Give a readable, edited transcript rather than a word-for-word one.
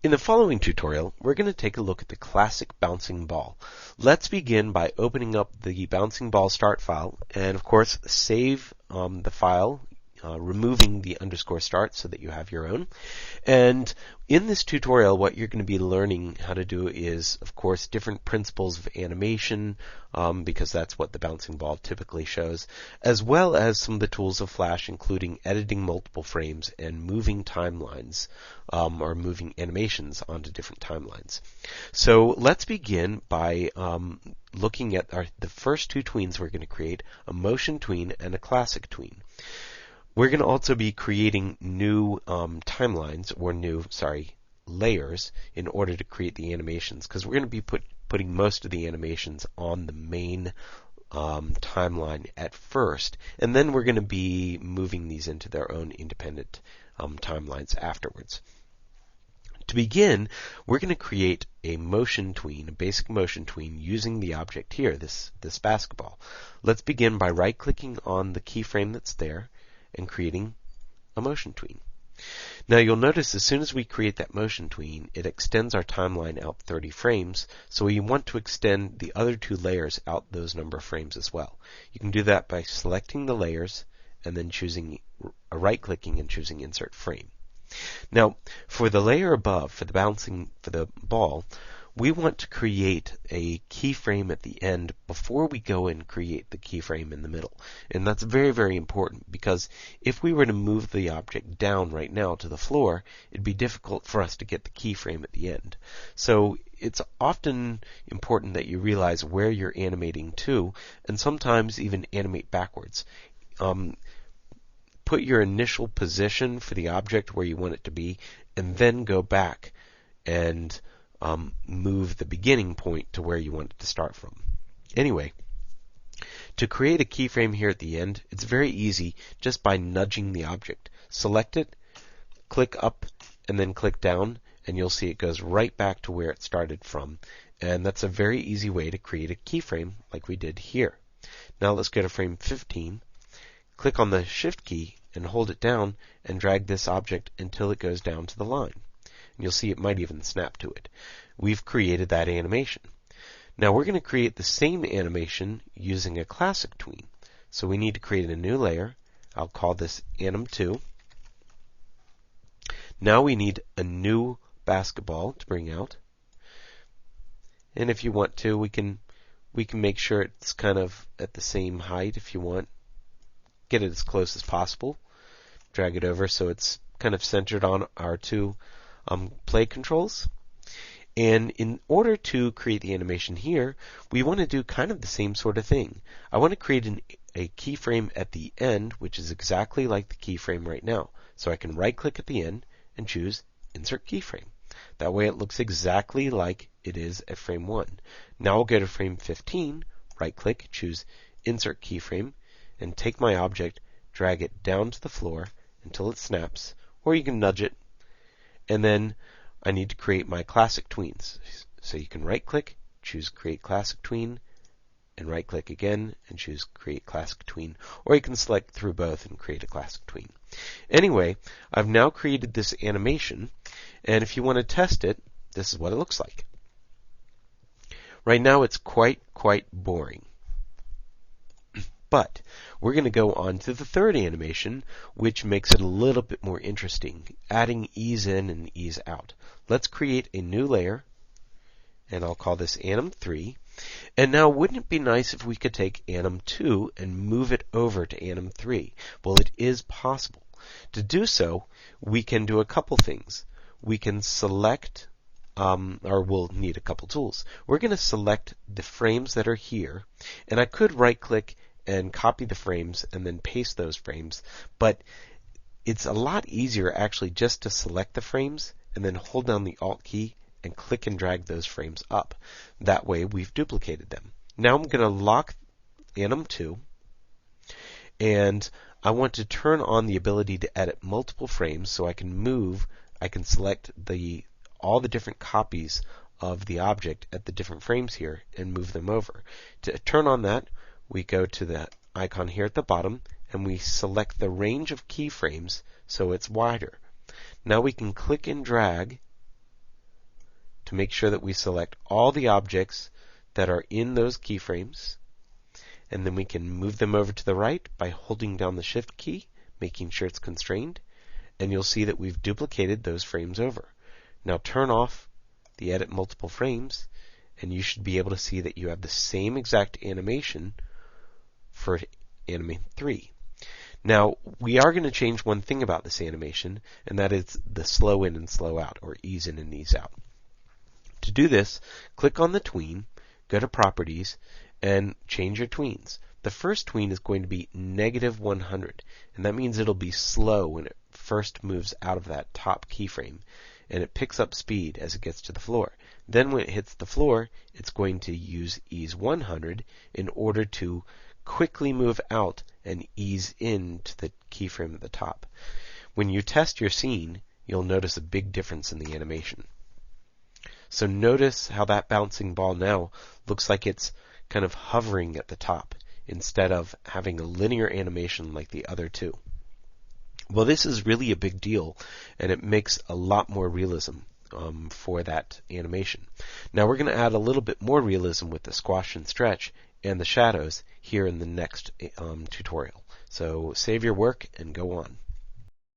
In the following tutorial, we're going to take a look at the classic bouncing ball. Let's begin by opening up the bouncing ball start file and, of course, save the file, removing the underscore start so that you have your own. And in this tutorial, what you're going to be learning how to do is, of course, different principles of animation, because that's what the bouncing ball typically shows, as well as some of the tools of Flash, including editing multiple frames and moving timelines, or moving animations onto different timelines. So let's begin by looking at the first two tweens we're going to create, a motion tween and a classic tween. We're going to also be creating new timelines, or new layers, in order to create the animations, because we're going to be putting most of the animations on the main timeline at first, and then we're going to be moving these into their own independent timelines afterwards. To begin, we're going to create a motion tween, a basic motion tween, using the object here, this basketball. Let's begin by right-clicking on the keyframe that's there and creating a motion tween. Now you'll notice as soon as we create that motion tween, it extends our timeline out 30 frames, so we want to extend the other two layers out those number of frames as well. You can do that by selecting the layers and then choosing right-clicking and choosing Insert Frame. Now, for the layer above, for the ball, we want to create a keyframe at the end before we go and create the keyframe in the middle. And that's very, very important, because if we were to move the object down right now to the floor, it'd be difficult for us to get the keyframe at the end. So it's often important that you realize where you're animating to, and sometimes even animate backwards. Put your initial position for the object where you want it to be, and then go back and move the beginning point to where you want it to start from. Anyway, to create a keyframe here at the end, it's very easy just by nudging the object. Select it, click up, and then click down, and you'll see it goes right back to where it started from. And that's a very easy way to create a keyframe like we did here. Now let's go to frame 15, click on the Shift key and hold it down and drag this object until it goes down to the line. You'll see it might even snap to it. We've created that animation. Now we're going to create the same animation using a classic tween. So we need to create a new layer. I'll call this Anim2. Now we need a new basketball to bring out. And if you want to, we can make sure it's kind of at the same height if you want. Get it as close as possible. Drag it over so it's kind of centered on our two play controls. And in order to create the animation here, we want to do kind of the same sort of thing. I want to create a keyframe at the end, which is exactly like the keyframe right now. So I can right-click at the end and choose Insert Keyframe. That way it looks exactly like it is at frame 1. Now I'll go to frame 15, right-click, choose Insert Keyframe, and take my object, drag it down to the floor until it snaps, or you can nudge it. And then I need to create my classic tweens. So you can right-click, choose Create Classic Tween, and right-click again and choose Create Classic Tween. Or you can select through both and create a classic tween. Anyway, I've now created this animation, and if you want to test it, this is what it looks like. Right now it's quite boring. But we're going to go on to the third animation, which makes it a little bit more interesting, adding ease in and ease out. Let's create a new layer, and I'll call this Anim3. And now, wouldn't it be nice if we could take Anim2 and move it over to Anim3? Well, it is possible. To do so, we can do a couple things. We can select, or we'll need a couple tools. We're going to select the frames that are here, and I could right-click and copy the frames and then paste those frames, but it's a lot easier actually just to select the frames and then hold down the Alt key and click and drag those frames up. That way we've duplicated them. Now I'm going to lock Anim2, and I want to turn on the ability to edit multiple frames so I can select all the different copies of the object at the different frames here and move them over. To turn on that, we go to the icon here at the bottom and we select the range of keyframes so it's wider. Now we can click and drag to make sure that we select all the objects that are in those keyframes, and then we can move them over to the right by holding down the Shift key, making sure it's constrained, and you'll see that we've duplicated those frames over. Now turn off the Edit Multiple Frames, and you should be able to see that you have the same exact animation for animation 3. Now, we are going to change one thing about this animation, and that is the slow in and slow out, or ease in and ease out. To do this, click on the tween, go to Properties, and change your tweens. The first tween is going to be -100, and that means it'll be slow when it first moves out of that top keyframe, and it picks up speed as it gets to the floor. Then when it hits the floor, it's going to use ease 100 in order to quickly move out and ease into the keyframe at the top. When you test your scene, you'll notice a big difference in the animation. So notice how that bouncing ball now looks like it's kind of hovering at the top instead of having a linear animation like the other two. Well, this is really a big deal, and it makes a lot more realism for that animation. Now we're going to add a little bit more realism with the squash and stretch and the shadows here in the next tutorial. So save your work and go on.